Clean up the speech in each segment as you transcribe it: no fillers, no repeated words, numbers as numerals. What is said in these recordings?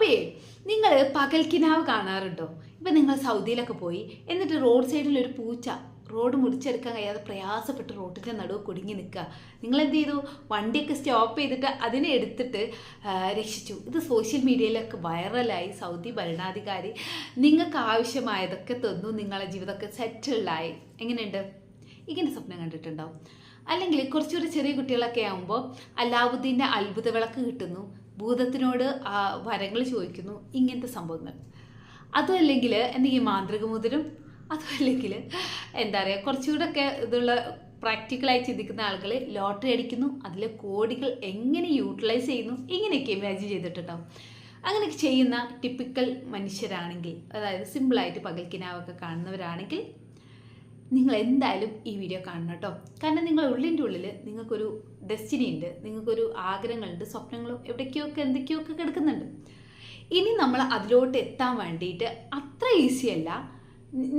അപ്പേ നിങ്ങൾ പകൽക്കിനാവ് കാണാറുണ്ടോ? ഇപ്പം നിങ്ങൾ സൗദിയിലൊക്കെ പോയി എന്നിട്ട് റോഡ് സൈഡിൽ ഒരു പൂച്ച റോഡ് മുറിച്ചെടുക്കാൻ കഴിയാതെ പ്രയാസപ്പെട്ട് റോഡിൻ്റെ നടുവ് കുടുങ്ങി നിൽക്കുക. നിങ്ങളെന്ത് ചെയ്തു? വണ്ടിയൊക്കെ സ്റ്റോപ്പ് ചെയ്തിട്ട് അതിനെ എടുത്തിട്ട് രക്ഷിച്ചു. ഇത് സോഷ്യൽ മീഡിയയിലൊക്കെ വൈറലായി. സൗദി ഭരണാധികാരി നിങ്ങൾക്ക് ആവശ്യമായതൊക്കെ തന്നു, നിങ്ങളെ ജീവിതമൊക്കെ സെറ്റിൽഡായി. എങ്ങനെയുണ്ട്? ഇങ്ങനെ സ്വപ്നം കണ്ടിട്ടുണ്ടാവും. അല്ലെങ്കിൽ കുറച്ചുകൂടി ചെറിയ കുട്ടികളൊക്കെ ആകുമ്പോൾ അലാവുദ്ദീൻ്റെ അത്ഭുത വിളക്ക് കിട്ടുന്നു, ഭൂതത്തിനോട് വരങ്ങൾ ചോദിക്കുന്നു, ഇങ്ങനത്തെ സംഭവങ്ങൾ. അതും അല്ലെങ്കിൽ എന്തെങ്കിലും മാന്ത്രിക മോതിരം, അതും അല്ലെങ്കിൽ എന്താ പറയുക, കുറച്ചുകൂടെ ഒക്കെ ഇതുള്ള പ്രാക്ടിക്കലായി ചിന്തിക്കുന്ന ആളുകൾ ലോട്ടറി അടിക്കുന്നു, അതിലെ കോടികൾ എങ്ങനെ യൂട്ടിലൈസ് ചെയ്യുന്നു, ഇങ്ങനെയൊക്കെ ഇമാജിൻ ചെയ്തിട്ടുണ്ടാവും. അങ്ങനെയൊക്കെ ചെയ്യുന്ന ടിപ്പിക്കൽ മനുഷ്യരാണെങ്കിൽ, അതായത് സിമ്പിളായിട്ട് പകൽക്കിനാവൊക്കെ കാണുന്നവരാണെങ്കിൽ നിങ്ങൾ എന്തായാലും ഈ വീഡിയോ കാണണം കേട്ടോ. കാരണം നിങ്ങളുടെ ഉള്ളിൻ്റെ ഉള്ളിൽ നിങ്ങൾക്കൊരു ഡെസ്റ്റിനി ഉണ്ട്, നിങ്ങൾക്കൊരു ആഗ്രഹങ്ങളുണ്ട്, സ്വപ്നങ്ങളും എവിടേക്കൊക്കെ എന്തൊക്കെയൊക്കെ കിടക്കുന്നുണ്ട്. ഇനി നമ്മൾ അതിലോട്ട് എത്താൻ വേണ്ടിയിട്ട് അത്ര ഈസിയല്ല.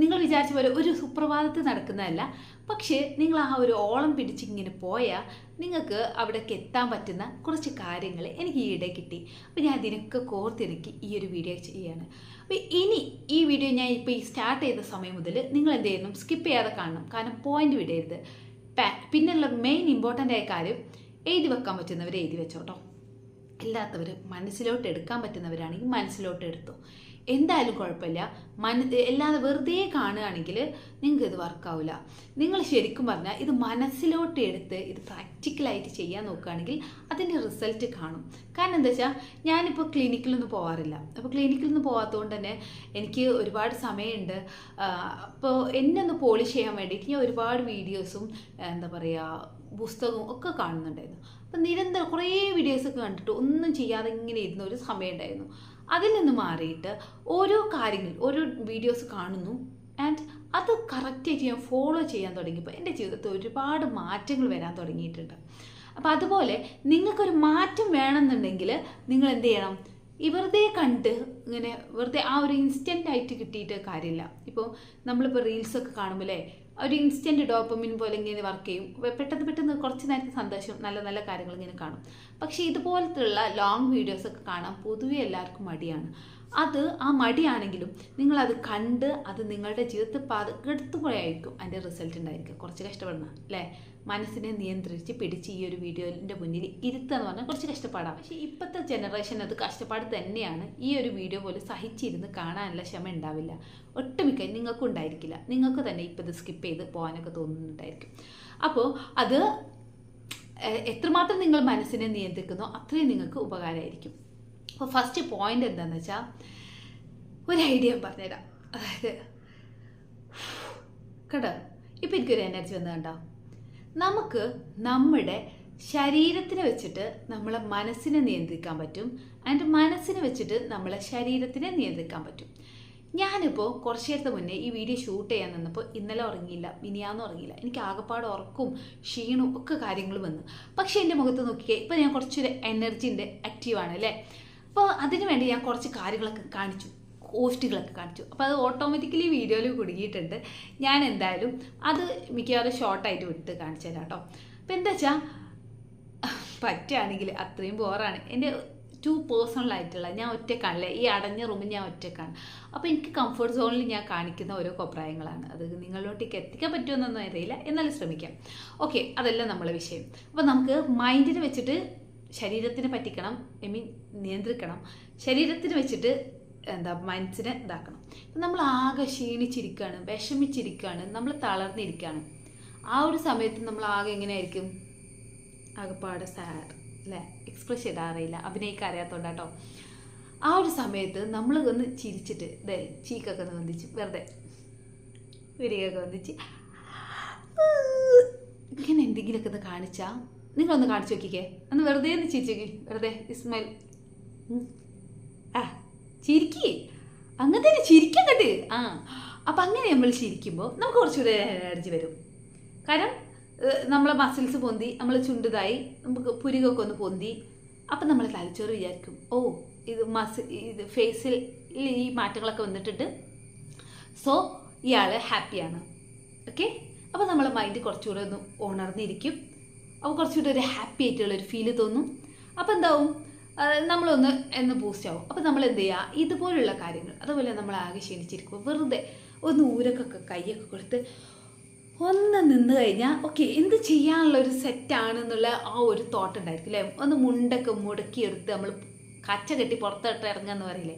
നിങ്ങൾ വിചാരിച്ച പോലെ ഒരു സുപ്രഭാതത്തിൽ നടക്കുന്നതല്ല. പക്ഷേ നിങ്ങൾ ആ ഒരു ഓളം പിടിച്ചിങ്ങനെ പോയാൽ നിങ്ങൾക്ക് അവിടേക്ക് എത്താൻ പറ്റുന്ന കുറച്ച് കാര്യങ്ങൾ എനിക്ക് ഈയിടെ കിട്ടി. അപ്പോൾ ഞാൻ അതിനൊക്കെ കോർത്തിണക്കി ഈ ഒരു വീഡിയോ ചെയ്യാണ്. അപ്പോൾ ഇനി ഈ വീഡിയോ ഞാൻ ഇപ്പോൾ ഈ സ്റ്റാർട്ട് ചെയ്ത സമയം മുതൽ നിങ്ങൾ എന്ത് ചെയ്യണം? സ്കിപ്പ് ചെയ്യാതെ കാണണം. കാരണം പോയിന്റ് വിടരുത്. പിന്നെയുള്ള മെയിൻ ഇമ്പോർട്ടൻ്റ് ആയ കാര്യം, എഴുതി വെക്കാൻ പറ്റുന്നവർ എഴുതി വെച്ചോട്ടോ. ഇല്ലാത്തവർ മനസ്സിലോട്ട് എടുക്കാൻ പറ്റുന്നവരാണെങ്കിൽ മനസ്സിലോട്ട് എടുത്തോ. എന്തായാലും കുഴപ്പമില്ല. അല്ലാതെ വെറുതെ കാണുകയാണെങ്കിൽ നിങ്ങൾക്ക് ഇത് വർക്കാവില്ല. നിങ്ങൾ ശരിക്കും പറഞ്ഞാൽ ഇത് മനസ്സിലോട്ട് എടുത്ത് ഇത് പ്രാക്ടിക്കലായിട്ട് ചെയ്യാൻ നോക്കുകയാണെങ്കിൽ അതിൻ്റെ റിസൾട്ട് കാണും. കാരണം എന്താ വെച്ചാൽ ഞാനിപ്പോൾ ക്ലിനിക്കിലൊന്നും പോകാറില്ല. അപ്പോൾ ക്ലിനിക്കിലൊന്നും പോകാത്തതുകൊണ്ട് തന്നെ എനിക്ക് ഒരുപാട് സമയമുണ്ട്. അപ്പോൾ എന്നെ ഒന്ന് പോളിഷ് ചെയ്യാൻ വേണ്ടിയിട്ട് ഞാൻ ഒരുപാട് വീഡിയോസും എന്താ പറയുക പുസ്തകവും ഒക്കെ കാണുന്നുണ്ടായിരുന്നു. അപ്പം നിരന്തരം കുറേ വീഡിയോസൊക്കെ കണ്ടിട്ട് ഒന്നും ചെയ്യാതെ ഇങ്ങനെ ഇരുന്ന ഒരു സമയം ഉണ്ടായിരുന്നു. അതിൽ നിന്ന് മാറിയിട്ട് ഓരോ കാര്യങ്ങൾ, ഓരോ വീഡിയോസ് കാണുന്നു, ആൻഡ് അത് കറക്റ്റായിട്ട് ഞാൻ ഫോളോ ചെയ്യാൻ തുടങ്ങിയപ്പോൾ എൻ്റെ ജീവിതത്തിൽ ഒരുപാട് മാറ്റങ്ങൾ വരാൻ തുടങ്ങിയിട്ടുണ്ട്. അപ്പോൾ അതുപോലെ നിങ്ങൾക്കൊരു മാറ്റം വേണമെന്നുണ്ടെങ്കിൽ നിങ്ങൾ എന്ത് ചെയ്യണം? വെറുതെ കണ്ട് ഇങ്ങനെ വെറുതെ ആ ഒരു ഇൻസ്റ്റൻ്റ് ആയിട്ട് കിട്ടിയിട്ട് കാര്യമില്ല. ഇപ്പോൾ നമ്മളിപ്പോൾ റീൽസൊക്കെ കാണുമ്പോഴേ ഒരു ഇൻസ്റ്റൻറ്റ് ഡോപ്പമിൻ പോലെ ഇങ്ങനെ വർക്ക് ചെയ്യും. പെട്ടെന്ന് കുറച്ച് നേരത്തെ സന്തോഷം, നല്ല നല്ല കാര്യങ്ങൾ ഇങ്ങനെ കാണും. പക്ഷേ ഇതുപോലത്തുള്ള ലോങ് വീഡിയോസൊക്കെ കാണാൻ പൊതുവെ എല്ലാവർക്കും മടിയാണ്. ആ മടിയാണെങ്കിലും നിങ്ങളത് കണ്ട് അത് നിങ്ങളുടെ ജീവിതത്തിൽ പകർത്തുമ്പോഴായിരിക്കും അതിൻ്റെ റിസൾട്ട് ഉണ്ടായിരിക്കും. കുറച്ച് കഷ്ടപ്പെടണം അല്ലേ? മനസ്സിനെ നിയന്ത്രിച്ച് പിടിച്ച് ഈ ഒരു വീഡിയോൻ്റെ മുന്നിൽ ഇരുത്തുക എന്ന് പറഞ്ഞാൽ കുറച്ച് കഷ്ടപ്പാടാണ്. പക്ഷേ ഇപ്പോഴത്തെ ജനറേഷൻ അത് കഷ്ടപ്പാട് തന്നെയാണ്. ഈ ഒരു വീഡിയോ പോലെ സഹിച്ചിരുന്ന് കാണാനുള്ള ക്ഷമ ഉണ്ടാവില്ല. ഒട്ടുമിക്ക നിങ്ങൾക്കും ഉണ്ടായിരിക്കില്ല. നിങ്ങൾക്ക് തന്നെ ഇപ്പോൾ ഇത് സ്കിപ്പ് ചെയ്ത് പോകാനൊക്കെ തോന്നുന്നുണ്ടായിരിക്കും. അപ്പോൾ അത് എത്രമാത്രം നിങ്ങൾ മനസ്സിനെ നിയന്ത്രിക്കുന്നോ അത്രയും നിങ്ങൾക്ക് ഉപകാരമായിരിക്കും. അപ്പോൾ ഫസ്റ്റ് പോയിന്റ് എന്താണെന്ന് വെച്ചാൽ, ഒരു ഐഡിയ പറഞ്ഞുതരാം. അതായത് കേട്ടോ, ഇപ്പം എനിക്കൊരു എനർജി വന്ന് കണ്ടോ, നമുക്ക് നമ്മുടെ ശരീരത്തിനെ വെച്ചിട്ട് നമ്മളെ മനസ്സിനെ നിയന്ത്രിക്കാൻ പറ്റും, ആൻഡ് മനസ്സിനെ വെച്ചിട്ട് നമ്മളെ ശരീരത്തിനെ നിയന്ത്രിക്കാൻ പറ്റും. ഞാനിപ്പോൾ കുറച്ച് നേരത്തെ മുന്നേ ഈ വീഡിയോ ഷൂട്ട് ചെയ്യാൻ നിന്നപ്പോൾ ഇന്നലെ ഉറങ്ങിയില്ല, മിനിയാന്ന് ഉറങ്ങിയില്ല. എനിക്ക് ആകെപ്പാട് ഉറക്കും ക്ഷീണവും ഒക്കെ കാര്യങ്ങൾ വന്നു. പക്ഷേ എൻ്റെ മുഖത്ത് നോക്കിയേ ഇപ്പോൾ ഞാൻ കുറച്ചൊരു എനർജിൻ്റെ ആക്റ്റീവാണ് അല്ലേ? അപ്പോൾ അതിനു വേണ്ടി ഞാൻ കുറച്ച് കാര്യങ്ങളൊക്കെ കാണിച്ചു, പോസ്റ്റുകളൊക്കെ കാണിച്ചു. അപ്പോൾ അത് ഓട്ടോമാറ്റിക്കലി വീഡിയോയിൽ കുടുങ്ങിയിട്ടുണ്ട്. ഞാൻ എന്തായാലും അത് മിക്കവാറും ഷോർട്ടായിട്ട് വിട്ട് കാണിച്ചു തരാം കേട്ടോ. അപ്പോൾ എന്താ വെച്ചാൽ പറ്റുകയാണെങ്കിൽ, അത്രയും ബോറാണ് എൻ്റെ ടു പേഴ്സണലായിട്ടുള്ള, ഞാൻ ഒറ്റക്കാണല്ലേ, ഈ അടഞ്ഞ റൂമിൽ ഞാൻ ഒറ്റക്കാണ്. അപ്പോൾ എനിക്ക് കംഫർട്ട് സോണിൽ ഞാൻ കാണിക്കുന്ന ഓരോ അഭിപ്രായങ്ങളാണ്. അത് നിങ്ങളിലോട്ടേക്ക് എത്തിക്കാൻ പറ്റുമെന്നൊന്നും അറിയില്ല, എന്നാലും ശ്രമിക്കാം. ഓക്കെ, അതല്ല നമ്മളെ വിഷയം. അപ്പോൾ നമുക്ക് മൈൻഡിനെ വെച്ചിട്ട് ശരീരത്തിനെ പറ്റിക്കണം, നിയന്ത്രിക്കണം. ശരീരത്തിന് വെച്ചിട്ട് മനസ്സിനെ ഇതാക്കണം. ഇപ്പം നമ്മൾ ആകെ ക്ഷീണിച്ചിരിക്കുകയാണ്, വിഷമിച്ചിരിക്കുകയാണ്, നമ്മൾ തളർന്നിരിക്കുകയാണ്. ആ ഒരു സമയത്ത് നമ്മൾ ആകെ എങ്ങനെയായിരിക്കും? ആകെപ്പാട് സാഡ് അല്ലേ? എക്സ്പ്രസ് ചെയ്താൽ അറിയില്ല, അഭിനയിക്കാൻ അറിയാത്തതുകൊണ്ടാട്ടോ. ആ ഒരു സമയത്ത് നമ്മൾ ഒന്ന് ചിരിച്ചിട്ട് ചീക്കൊക്കെ ഒന്ന് വന്നിച്ച്, വെറുതെ വിരികൊക്കെ വന്നിച്ച് ഇങ്ങനെ എന്തെങ്കിലുമൊക്കെ ഒന്ന് കാണിച്ചാൽ, നിങ്ങളൊന്ന് കാണിച്ചു നോക്കിക്കേ, ഒന്ന് വെറുതെ ഒന്ന് ചിരിച്ചോക്കി, വെറുതെ ഇസ്മൈൽ ചിരിക്കേ, അങ്ങനെ തന്നെ ചിരിക്കാൻ കണ്ട്. അപ്പം അങ്ങനെ നമ്മൾ ചിരിക്കുമ്പോൾ നമുക്ക് കുറച്ചുകൂടെ എനർജി വരും. കാരണം നമ്മളെ മസിൽസ് പൊന്തി, നമ്മൾ ചുണ്ടുതായി, നമുക്ക് പുരികൊക്കെ ഒന്ന് പൊന്തി. അപ്പം നമ്മൾ തലച്ചോറ് വിചാരിക്കും, ഓ ഇത് ഫേസിൽ ഈ മാറ്റങ്ങളൊക്കെ വന്നിട്ടുണ്ട്, സോ ഇയാൾ ഹാപ്പിയാണ്. ഓക്കെ, അപ്പോൾ നമ്മളെ മൈൻഡ് കുറച്ചുകൂടെ ഒന്ന് ഉണർന്നിരിക്കും. അപ്പോൾ കുറച്ചുകൂടെ ഒരു ഹാപ്പി ആയിട്ടുള്ളൊരു ഫീല് തോന്നും. അപ്പോൾ എന്താവും? നമ്മളൊന്ന് ബൂസ്റ്റ് ആവും. അപ്പോൾ നമ്മൾ എന്ത് ചെയ്യുക, ഇതുപോലുള്ള കാര്യങ്ങൾ, അതുപോലെ നമ്മൾ ആകെ ക്ഷീണിച്ചിരിക്കുമ്പോൾ വെറുതെ ഒന്ന് ഊരക്കൊക്കെ കൈയൊക്കെ കൊടുത്ത് ഒന്ന് നിന്ന് കഴിഞ്ഞാൽ ഓക്കെ എന്ത് ചെയ്യാനുള്ള ഒരു സെറ്റാണെന്നുള്ള ആ ഒരു തോട്ട് ഉണ്ടായിരിക്കും അല്ലേ. ഒന്ന് മുണ്ടൊക്കെ മുടക്കിയെടുത്ത് നമ്മൾ കച്ച കെട്ടി പുറത്തോട്ട് ഇറങ്ങുക എന്ന് പറയില്ലേ,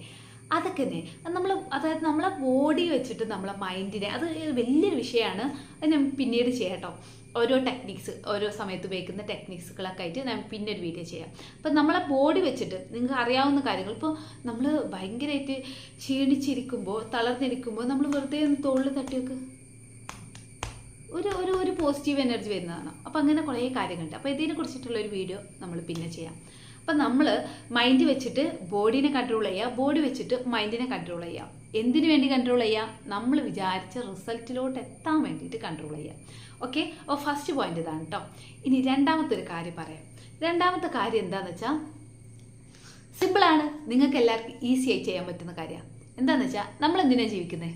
അതൊക്കെ തന്നെ നമ്മൾ, അതായത് നമ്മളെ ബോഡി വെച്ചിട്ട് നമ്മളെ മൈൻഡിനെ, അത് വലിയൊരു വിഷയമാണ്. അത് ഞാൻ പിന്നീട് ചെയ്യാം കേട്ടോ. ഓരോ ടെക്നിക്സ്, ഓരോ സമയത്ത് ഉപയോഗിക്കുന്ന ടെക്നിക്സുകളൊക്കെ ആയിട്ട് ഞാൻ പിന്നെ ഒരു വീഡിയോ ചെയ്യാം. അപ്പം നമ്മളെ ബോഡി വെച്ചിട്ട് നിങ്ങൾക്ക് അറിയാവുന്ന കാര്യങ്ങൾ, ഇപ്പോൾ നമ്മൾ ഭയങ്കരമായിട്ട് ക്ഷീണിച്ചിരിക്കുമ്പോൾ, തളർന്നിരിക്കുമ്പോൾ നമ്മൾ വെറുതെ ഒന്ന് തോളിൽ തട്ടി വെക്ക്, ഒരു പോസിറ്റീവ് എനർജി വരുന്നതാണ്. അപ്പോൾ അങ്ങനെ കുറേ കാര്യങ്ങളുണ്ട്. അപ്പോൾ ഇതിനെ കുറിച്ചിട്ടുള്ളൊരു വീഡിയോ നമ്മൾ പിന്നെ ചെയ്യാം. അപ്പം നമ്മൾ മൈൻഡ് വെച്ചിട്ട് ബോഡീനെ കൺട്രോൾ ചെയ്യുക, ബോഡി വെച്ചിട്ട് മൈൻഡിനെ കൺട്രോൾ ചെയ്യുക. എന്തിനു വേണ്ടി കൺട്രോൾ ചെയ്യുക? നമ്മൾ വിചാരിച്ച റിസൾട്ടിലോട്ട് എത്താൻ വേണ്ടിയിട്ട് കൺട്രോൾ ചെയ്യുക. ഓക്കെ, അപ്പോൾ ഫസ്റ്റ് പോയിന്റ് ഇതാണ് കേട്ടോ. ഇനി രണ്ടാമത്തെ ഒരു കാര്യം പറയാം. രണ്ടാമത്തെ കാര്യം എന്താണെന്ന് വെച്ചാൽ സിമ്പിളാണ്, നിങ്ങൾക്ക് എല്ലാവർക്കും ഈസി ആയി ചെയ്യാൻ പറ്റുന്ന കാര്യമാണ്. എന്താണെന്ന് വെച്ചാൽ നമ്മൾ എന്തിനാണ് ജീവിക്കുന്നത്?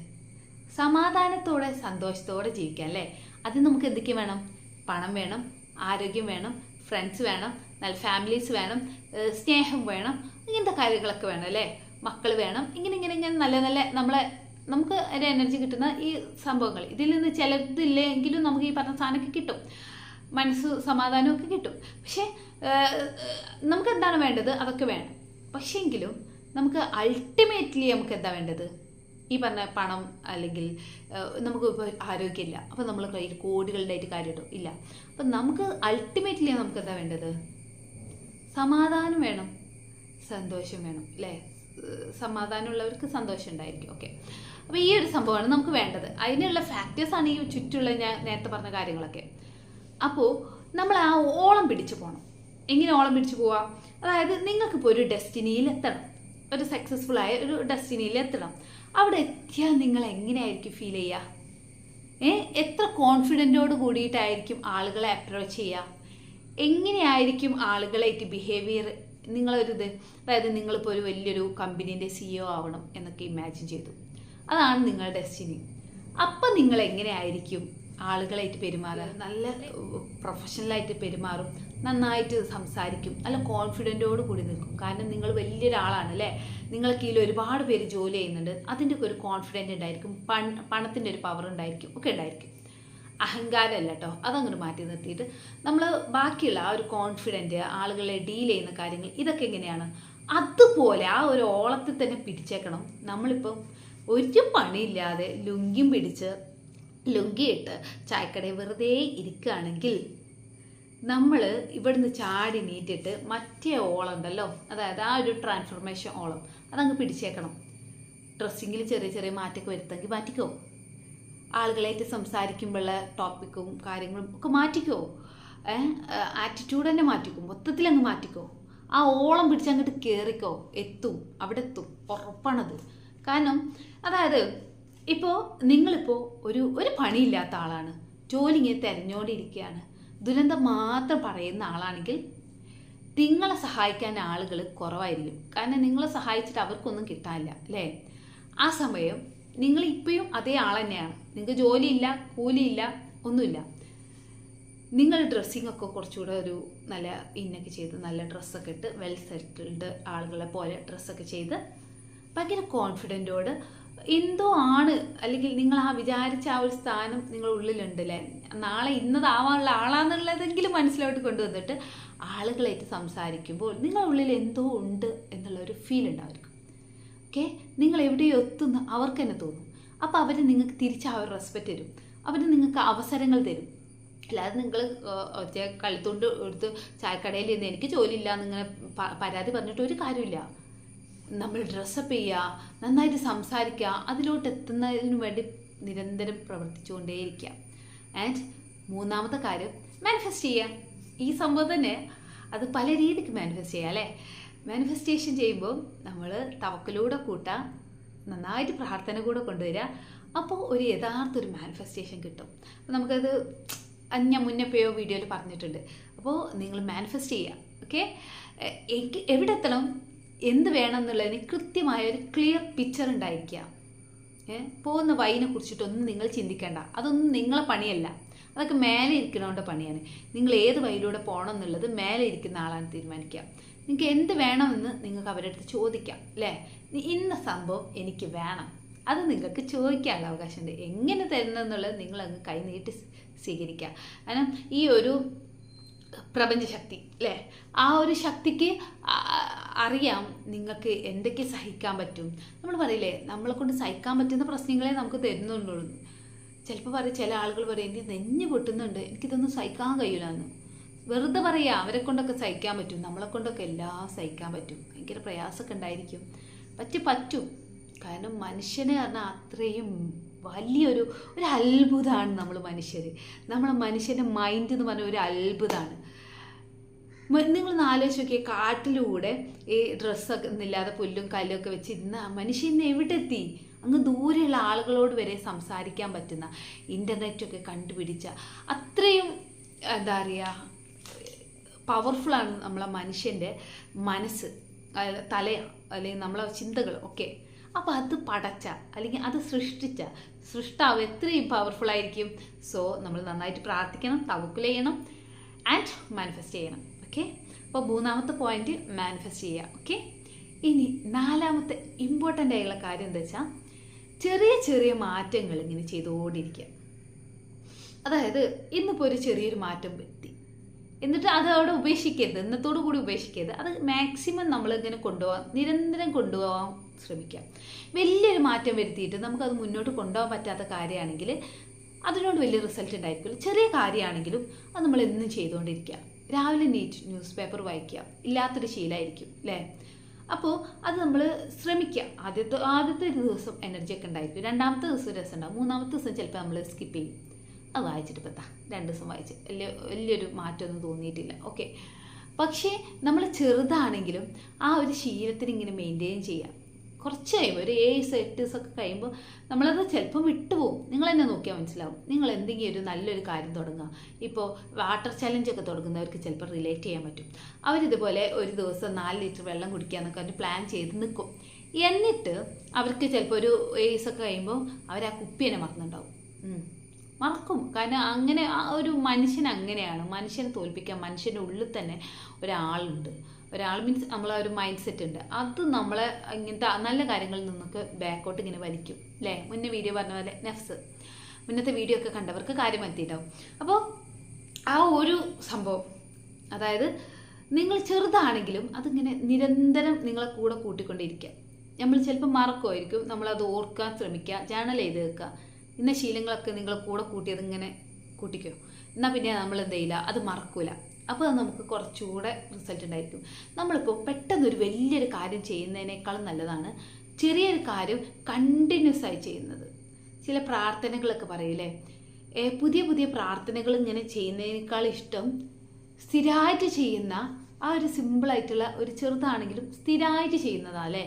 സമാധാനത്തോടെ സന്തോഷത്തോടെ ജീവിക്കാം അല്ലേ. അതിന് നമുക്ക് എന്തൊക്കെ വേണം? പണം വേണം, ആരോഗ്യം വേണം, ഫ്രണ്ട്സ് വേണം, നല്ല ഫാമിലീസ് വേണം, സ്നേഹം വേണം, ഇങ്ങനത്തെ കാര്യങ്ങളൊക്കെ വേണം അല്ലേ. മക്കൾ വേണം, ഇങ്ങനെ നല്ല നല്ല നമുക്ക് ഒരു എനർജി കിട്ടുന്ന ഈ സംഭവങ്ങൾ. ഇതിൽ നിന്ന് ചിലതില്ലെങ്കിലും നമുക്ക് ഈ പറഞ്ഞ സാധനമൊക്കെ കിട്ടും, മനസ്സ് സമാധാനമൊക്കെ കിട്ടും. പക്ഷേ നമുക്ക് എന്താണ് വേണ്ടത്? അതൊക്കെ വേണം. പക്ഷേങ്കിലും നമുക്ക് അൾട്ടിമേറ്റ്ലി നമുക്ക് എന്താ വേണ്ടത്? ഈ പറഞ്ഞ പണം, അല്ലെങ്കിൽ നമുക്ക് ഇപ്പോൾ ആരോഗ്യമില്ല, അപ്പോൾ നമ്മൾ കയ്യിൽ കോടികളുടെ ആയിട്ട് കാര്യമുണ്ടോ? ഇല്ല. അപ്പം നമുക്ക് അൾട്ടിമേറ്റ്ലി നമുക്ക് എന്താ വേണ്ടത്? സമാധാനം വേണം, സന്തോഷം വേണം അല്ലേ. സമാധാനമുള്ളവർക്ക് സന്തോഷം ഉണ്ടായിരിക്കും. ഓക്കെ, അപ്പോൾ ഈ ഒരു സംഭവമാണ് നമുക്ക് വേണ്ടത്. അതിനുള്ള ഫാക്ടേഴ്സാണ് ഈ ചുറ്റുള്ള ഞാൻ നേരത്തെ പറഞ്ഞ കാര്യങ്ങളൊക്കെ. അപ്പോൾ നമ്മൾ ആ ഓളം പിടിച്ചു പോകണം. എങ്ങനെ ഓളം പിടിച്ചു പോവാം? അതായത് നിങ്ങൾക്കിപ്പോൾ ഒരു ഡെസ്റ്റിനിയിൽ എത്തണം, ഒരു സക്സസ്ഫുള്ളായ ഒരു ഡെസ്റ്റിനിയിൽ എത്തണം. അവിടെ എത്തിയാൽ നിങ്ങൾ എങ്ങനെയായിരിക്കും ഫീൽ ചെയ്യുക? എത്ര കോൺഫിഡൻറ്റോട് കൂടിയിട്ടായിരിക്കും ആളുകളെ അപ്രോച്ച് ചെയ്യുക? എങ്ങനെയായിരിക്കും ആളുകളായിട്ട് ബിഹേവിയർ? നിങ്ങളൊരിത്, അതായത് നിങ്ങളിപ്പോൾ ഒരു വലിയൊരു കമ്പനീൻ്റെ CEO ആവണം എന്നൊക്കെ ഇമാജിൻ ചെയ്തു, അതാണ് നിങ്ങളുടെ ഡെസ്റ്റിനി. അപ്പം നിങ്ങൾ എങ്ങനെയായിരിക്കും ആളുകളായിട്ട് പെരുമാറുക? നല്ല പ്രൊഫഷണലായിട്ട് പെരുമാറും, നന്നായിട്ട് സംസാരിക്കും, നല്ല കോൺഫിഡൻറ്റോട് കൂടി നിൽക്കും. കാരണം നിങ്ങൾ വലിയൊരാളാണ് അല്ലേ. നിങ്ങളെ കീഴിൽ ഒരുപാട് പേര് ജോലി ചെയ്യുന്നുണ്ട്. അതിൻ്റെ ഒക്കെ ഒരു കോൺഫിഡൻറ്റ് ഉണ്ടായിരിക്കും, പണത്തിൻ്റെ ഒരു പവർ ഉണ്ടായിരിക്കും, ഒക്കെ ഉണ്ടായിരിക്കും. അഹങ്കാരമല്ല കേട്ടോ, അതങ്ങോട്ട് മാറ്റി നിർത്തിയിട്ട് നമ്മൾ ബാക്കിയുള്ള ആ ഒരു കോൺഫിഡൻറ്റ്, ആളുകളെ ഡീൽ ചെയ്യുന്ന കാര്യങ്ങൾ, ഇതൊക്കെ എങ്ങനെയാണ് അതുപോലെ ആ ഒരു ഓളത്തിൽ തന്നെ പിടിച്ചേക്കണം. നമ്മളിപ്പം ഒരു പണിയില്ലാതെ ലുങ്കിയിട്ട് ചായക്കടയിൽ വെറുതെ ഇരിക്കുകയാണെങ്കിൽ നമ്മൾ ഇവിടുന്ന് ചാടി നീറ്റിട്ട് മറ്റേ ഓളം ഉണ്ടല്ലോ, അതായത് ആ ഒരു ട്രാൻസ്ഫോർമേഷൻ ഓളം, അതങ്ങ് പിടിച്ചേക്കണം. ഡ്രസ്സിങ്ങിൽ ചെറിയ ചെറിയ മാറ്റമൊക്കെ വരുത്തെങ്കിൽ മാറ്റിക്കോ. ആളുകളായിട്ട് സംസാരിക്കുമ്പോഴുള്ള ടോപ്പിക്കും കാര്യങ്ങളും ഒക്കെ മാറ്റിക്കോ. ആറ്റിറ്റ്യൂഡ് തന്നെ മാറ്റിക്കോ, മൊത്തത്തിലങ്ങ് മാറ്റിക്കോ. ആ ഓളം പിടിച്ചങ്ങോട്ട് കയറിക്കോ, അവിടെ എത്തും, ഉറപ്പാണത്. കാരണം അതായത് ഇപ്പോൾ നിങ്ങളിപ്പോൾ ഒരു പണിയില്ലാത്ത ആളാണ്, ജോലി ഇങ്ങനെ തിരഞ്ഞുകൊണ്ടിരിക്കുകയാണ്, ദുരന്തം മാത്രം പറയുന്ന ആളാണെങ്കിൽ നിങ്ങളെ സഹായിക്കാൻ ആളുകൾ കുറവായിരിക്കും. കാരണം നിങ്ങളെ സഹായിച്ചിട്ട് അവർക്കൊന്നും കിട്ടാനില്ല അല്ലേ. ആ സമയം നിങ്ങൾ ഇപ്പോഴും അതേ ആൾ തന്നെയാണ്, നിങ്ങൾക്ക് ജോലിയില്ല, കൂലിയില്ല, ഒന്നുമില്ല. നിങ്ങൾ ഡ്രസ്സിങ്ങൊക്കെ കുറച്ചുകൂടെ ഒരു നല്ല ഇന്നൊക്കെ ചെയ്ത് നല്ല ഡ്രസ്സൊക്കെ ഇട്ട് വെൽ സെറ്റിൽഡ് ആളുകളെ പോലെ ഡ്രസ്സൊക്കെ ചെയ്ത് ഭയങ്കര കോൺഫിഡൻറ്റോട് എന്തോ ആണ്, അല്ലെങ്കിൽ നിങ്ങൾ ആ വിചാരിച്ച ആ ഒരു സ്ഥാനം നിങ്ങളുടെ ഉള്ളിലുണ്ടല്ലേ, നാളെ ഇന്നതാവാനുള്ള ആളാന്നുള്ളതെങ്കിലും മനസ്സിലോട്ട് കൊണ്ടുവന്നിട്ട് ആളുകളായിട്ട് സംസാരിക്കുമ്പോൾ നിങ്ങളുടെ ഉള്ളിൽ എന്തോ ഉണ്ട് എന്നുള്ളൊരു ഫീൽ ഉണ്ടായിരിക്കും. ഓക്കെ, നിങ്ങൾ എവിടെയോ എത്തുന്ന അവർക്ക് തന്നെ തോന്നും. അപ്പോൾ അവർ നിങ്ങൾക്ക് തിരിച്ച് ആ ഒരു റെസ്പെക്റ്റ് തരും, അവർ നിങ്ങൾക്ക് അവസരങ്ങൾ തരും. അല്ലാതെ നിങ്ങൾ ഒറ്റ കളിത്തോണ്ട് എടുത്ത് ചായക്കടയിൽ നിന്ന് എനിക്ക് ജോലിയില്ല എന്നിങ്ങനെ പരാതി പറഞ്ഞിട്ട് ഒരു കാര്യമില്ല. നമ്മൾ ഡ്രസ്സപ്പ് ചെയ്യുക, നന്നായിട്ട് സംസാരിക്കുക, അതിലോട്ട് എത്തുന്നതിന് വേണ്ടി നിരന്തരം പ്രവർത്തിച്ചുകൊണ്ടേയിരിക്കുക. ആൻഡ് മൂന്നാമത്തെ കാര്യം മാനിഫെസ്റ്റ് ചെയ്യുക. ഈ സംഭവം തന്നെ അത് പല രീതിക്ക് മാനിഫെസ്റ്റ് ചെയ്യുക അല്ലേ. മാനിഫെസ്റ്റേഷൻ ചെയ്യുമ്പോൾ നമ്മൾ തവക്കലൂടെ കൂട്ടാം, നന്നായിട്ട് പ്രാർത്ഥന കൂടെ കൊണ്ടുവരിക. അപ്പോൾ ഒരു യഥാർത്ഥ ഒരു മാനിഫെസ്റ്റേഷൻ കിട്ടും. അപ്പോൾ നമുക്കത് ഞാൻ മുന്നേപ്പോയോ വീഡിയോയിൽ പറഞ്ഞിട്ടുണ്ട്. അപ്പോൾ നിങ്ങൾ മാനിഫെസ്റ്റ് ചെയ്യുക. ഓക്കെ, എവിടെ എത്തണം, എന്ത് വേണം എന്നുള്ളതിന് കൃത്യമായൊരു ക്ലിയർ പിക്ചർ ഉണ്ടായിരിക്കുക. പോകുന്ന വഴിനെ കുറിച്ചിട്ടൊന്നും നിങ്ങൾ ചിന്തിക്കേണ്ട, അതൊന്നും നിങ്ങളെ പണിയല്ല, അതൊക്കെ മേലെ ഇരിക്കുന്നവരുടെ പണിയാണ്. നിങ്ങൾ ഏത് വഴിയിലൂടെ പോകണം എന്നുള്ളത് മേലെ ഇരിക്കുന്ന ആളാണ് തീരുമാനിക്കുക. നിങ്ങൾക്ക് എന്ത് വേണമെന്ന് നിങ്ങൾക്ക് അവരുടെ അടുത്ത് ചോദിക്കാം അല്ലേ. ഇന്ന സംഭവം എനിക്ക് വേണം, അത് നിങ്ങൾക്ക് ചോദിക്കാനുള്ള അവകാശമുണ്ട്. എങ്ങനെ തരുന്നതെന്നുള്ളത് നിങ്ങളങ്ങ് കൈ നീട്ടി സ്വീകരിക്കുക. കാരണം ഈ ഒരു പ്രപഞ്ചശക്തി അല്ലേ, ആ ഒരു ശക്തിക്ക് അറിയാം നിങ്ങൾക്ക് എന്തൊക്കെ സഹിക്കാൻ പറ്റും. നമ്മൾ പറയില്ലേ, നമ്മളെ കൊണ്ട് സഹിക്കാൻ പറ്റുന്ന പ്രശ്നങ്ങളെ നമുക്ക് തരുന്നുള്ളൂ. ചിലപ്പോൾ പറയും, ചില ആളുകൾ പറയും എനിക്ക് നെഞ്ഞ് പൊട്ടുന്നുണ്ട്, എനിക്കിതൊന്നും സഹിക്കാൻ കഴിയില്ല എന്ന്. വെറുതെ പറയുക, അവരെ കൊണ്ടൊക്കെ സഹിക്കാൻ പറ്റും, നമ്മളെ കൊണ്ടൊക്കെ എല്ലാം സഹിക്കാൻ പറ്റും. ഭയങ്കര പ്രയാസമൊക്കെ ഉണ്ടായിരിക്കും, പറ്റും. കാരണം മനുഷ്യനെ പറഞ്ഞാൽ അത്രയും വലിയൊരു അത്ഭുതമാണ് നമ്മൾ മനുഷ്യർ. നമ്മളെ മനുഷ്യൻ്റെ മൈൻഡ് എന്ന് പറഞ്ഞ ഒരു അത്ഭുതമാണ്. നിങ്ങൾ ആലോചിച്ച് നോക്കിയാൽ കാട്ടിലൂടെ ഈ ഡ്രസ്സൊക്കെ ഇല്ലാതെ പുല്ലും കല്ലൊക്കെ വെച്ച് ഇരുന്ന മനുഷ്യന് എവിടെ എത്തി? അങ്ങ് ദൂരെയുള്ള ആളുകളോട് വരെ സംസാരിക്കാൻ പറ്റുന്ന, ഇൻ്റർനെറ്റൊക്കെ കണ്ടുപിടിച്ച അത്രയും എന്താ പറയുക പവർഫുള്ളാണ് നമ്മളെ മനുഷ്യൻ്റെ മനസ്സ്, തല, അല്ലെങ്കിൽ നമ്മളെ ചിന്തകൾ ഒക്കെ. അപ്പോൾ അത് പടച്ച അല്ലെങ്കിൽ അത് സൃഷ്ടിച്ച സൃഷ്ടാവ് എത്രയും പവർഫുള്ളായിരിക്കും. സോ നമ്മൾ നന്നായിട്ട് പ്രാർത്ഥിക്കണം, തവക്കുൽ ചെയ്യണം ആൻഡ് മാനിഫെസ്റ്റ് ചെയ്യണം. ഓക്കെ, അപ്പോൾ 3ാമത്തെ പോയിന്റ് മാനിഫെസ്റ്റ് ചെയ്യുക. ഓക്കെ, ഇനി 4ാമത്തെ ഇമ്പോർട്ടൻ്റ് ആയിട്ടുള്ള കാര്യം എന്താ വെച്ചാൽ ചെറിയ ചെറിയ മാറ്റങ്ങൾ ഇങ്ങനെ ചെയ്തുകൊണ്ടിരിക്കുക. അതായത് ഇന്നിപ്പോൾ ഒരു ചെറിയൊരു മാറ്റം വരുത്തി, എന്നിട്ട് അത് അവിടെ ഉപേക്ഷിക്കരുത്, ഇന്നത്തോടു കൂടി ഉപേക്ഷിക്കരുത്. അത് മാക്സിമം നമ്മളിങ്ങനെ നിരന്തരം കൊണ്ടുപോകാൻ ശ്രമിക്കാം. വലിയൊരു മാറ്റം വരുത്തിയിട്ട് നമുക്കത് മുന്നോട്ട് കൊണ്ടുപോകാൻ പറ്റാത്ത കാര്യമാണെങ്കിൽ അതിനോട് വലിയ റിസൾട്ട് ഉണ്ടായിരിക്കില്ല. ചെറിയ കാര്യമാണെങ്കിലും അത് നമ്മൾ എന്നും ചെയ്തുകൊണ്ടിരിക്കുക. രാവിലെ ന്യൂസ് പേപ്പർ വായിക്കുക, ഇല്ലാത്തൊരു ശീലമായിരിക്കും അല്ലേ. അപ്പോൾ അത് നമ്മൾ ശ്രമിക്കുക. ആദ്യത്തെ ഒരു ദിവസം എനർജി ഒക്കെ ഉണ്ടായിരിക്കും, 2ാമത്തെ ദിവസം രസം ഉണ്ടാവും, 3ാമത്തെ ദിവസം ചിലപ്പോൾ നമ്മൾ സ്കിപ്പ് ചെയ്യും. അത് വായിച്ചിട്ട് ഇപ്പം 2 ദിവസം വായിച്ച് വലിയൊരു മാറ്റമൊന്നും തോന്നിയിട്ടില്ല. ഓക്കെ, പക്ഷേ നമ്മൾ ചെറുതാണെങ്കിലും ആ ഒരു ശീലത്തിന് ഇങ്ങനെ മെയിൻറ്റെയിൻ ചെയ്യുക. കുറച്ച് കഴിയുമ്പോൾ ഒരു 7-8 ദിവസമൊക്കെ കഴിയുമ്പോൾ നമ്മളത് ചിലപ്പം വിട്ടുപോകും. നിങ്ങൾ തന്നെ നോക്കിയാൽ മനസ്സിലാവും. നിങ്ങൾ എന്തെങ്കിലും ഒരു നല്ലൊരു കാര്യം തുടങ്ങുക. ഇപ്പോൾ വാട്ടർ ചലഞ്ചൊക്കെ തുടങ്ങുന്നവർക്ക് ചിലപ്പോൾ റിലേറ്റ് ചെയ്യാൻ പറ്റും. അവരിതുപോലെ ഒരു ദിവസം 4 ലിറ്റർ വെള്ളം കുടിക്കുക എന്നൊക്കെ അവർ പ്ലാൻ ചെയ്ത് നിൽക്കും. എന്നിട്ട് അവർക്ക് ചിലപ്പോൾ ഒരു 7 ദിവസമൊക്കെ കഴിയുമ്പോൾ അവർ ആ കുപ്പി തന്നെ മറന്നുണ്ടാവും. മറക്കും. കാരണം അങ്ങനെ ഒരു മനുഷ്യൻ അങ്ങനെയാണ്. മനുഷ്യനെ തോൽപ്പിക്കാൻ മനുഷ്യൻ്റെ ഉള്ളിൽ തന്നെ ഒരാളുണ്ട്. ഒരാൾ മീൻസ് നമ്മളെ ഒരു മൈൻഡ് സെറ്റ് ഉണ്ട്. അത് നമ്മളെ ഇങ്ങനത്തെ നല്ല കാര്യങ്ങളിൽ നിന്നൊക്കെ ബാക്കോട്ട് ഇങ്ങനെ വലിക്കും അല്ലേ. മുന്നേ വീഡിയോ പറഞ്ഞ പോലെ നെഫ്സ്, മുന്നത്തെ വീഡിയോ ഒക്കെ കണ്ടവർക്ക് കാര്യം എത്തിയിട്ടുണ്ടാവും. അപ്പോൾ ആ ഒരു സംഭവം, അതായത് നിങ്ങൾ ചെറുതാണെങ്കിലും അതിങ്ങനെ നിരന്തരം നിങ്ങളെ കൂടെ കൂട്ടിക്കൊണ്ടിരിക്കുക. നമ്മൾ ചിലപ്പോൾ മറക്കുമായിരിക്കും, നമ്മളത് ഓർക്കാൻ ശ്രമിക്കുക, ജേണൽ ചെയ്ത് വെക്കുക. ഇന്ന ശീലങ്ങളൊക്കെ നിങ്ങളെ കൂടെ കൂട്ടിയത് ഇങ്ങനെ കൂട്ടിക്കോ, എന്നാൽ പിന്നെ നമ്മൾ എന്ത് ചെയ്യില്ല, അത് മറക്കൂല. അപ്പോൾ അത് നമുക്ക് കുറച്ചുകൂടെ റിസൾട്ട് ഉണ്ടായിരിക്കും. നമ്മളിപ്പോൾ പെട്ടെന്നൊരു വലിയൊരു കാര്യം ചെയ്യുന്നതിനേക്കാളും നല്ലതാണ് ചെറിയൊരു കാര്യം കണ്ടിന്യൂസ് ആയി ചെയ്യുന്നത്. ചില പ്രാർത്ഥനകളൊക്കെ പറയില്ലേ, പുതിയ പുതിയ പ്രാർത്ഥനകൾ ഇങ്ങനെ ചെയ്യുന്നതിനേക്കാൾ ഇഷ്ടം സ്ഥിരമായിട്ട് ചെയ്യുന്ന ആ ഒരു സിമ്പിളായിട്ടുള്ള ഒരു ചെറുതാണെങ്കിലും സ്ഥിരമായിട്ട് ചെയ്യുന്നതാണ് അല്ലേ.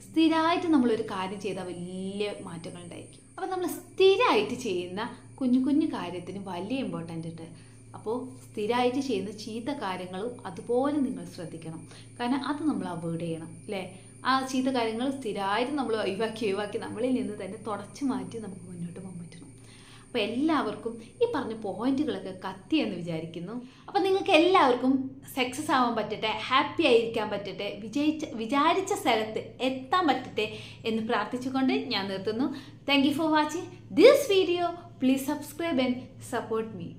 സ്ഥിരമായിട്ട് നമ്മളൊരു കാര്യം ചെയ്താൽ വലിയ മാറ്റങ്ങൾ ഉണ്ടായിരിക്കും. അപ്പോൾ നമ്മൾ സ്ഥിരമായിട്ട് ചെയ്യുന്ന കുഞ്ഞു കുഞ്ഞു കാര്യത്തിന് വലിയ ഇമ്പോർട്ടൻ്റ് ഉണ്ട്. അപ്പോൾ സ്ഥിരമായിട്ട് ചെയ്യുന്ന ചീത്ത കാര്യങ്ങളും അതുപോലെ നിങ്ങൾ ശ്രദ്ധിക്കണം. കാരണം അത് നമ്മൾ അവോയ്ഡ് ചെയ്യണം അല്ലേ. ആ ചീത്ത കാര്യങ്ങൾ സ്ഥിരമായിട്ട് നമ്മൾ ഒഴിവാക്കി നമ്മളിൽ നിന്ന് തന്നെ തുടച്ചു മാറ്റി നമുക്ക് മുന്നോട്ട് പോകാൻ പറ്റണം. അപ്പോൾ എല്ലാവർക്കും ഈ പറഞ്ഞ പോയിന്റുകളൊക്കെ കത്തിയെന്ന് വിചാരിക്കുന്നു. അപ്പോൾ നിങ്ങൾക്ക് എല്ലാവർക്കും സക്സസ് ആവാൻ പറ്റട്ടെ, ഹാപ്പി ആയിരിക്കാൻ പറ്റട്ടെ, വിചാരിച്ച സ്ഥലത്ത് എത്താൻ പറ്റട്ടെ എന്ന് പ്രാർത്ഥിച്ചുകൊണ്ട് ഞാൻ നിർത്തുന്നു. Thank you for watching this video. Please subscribe and support me.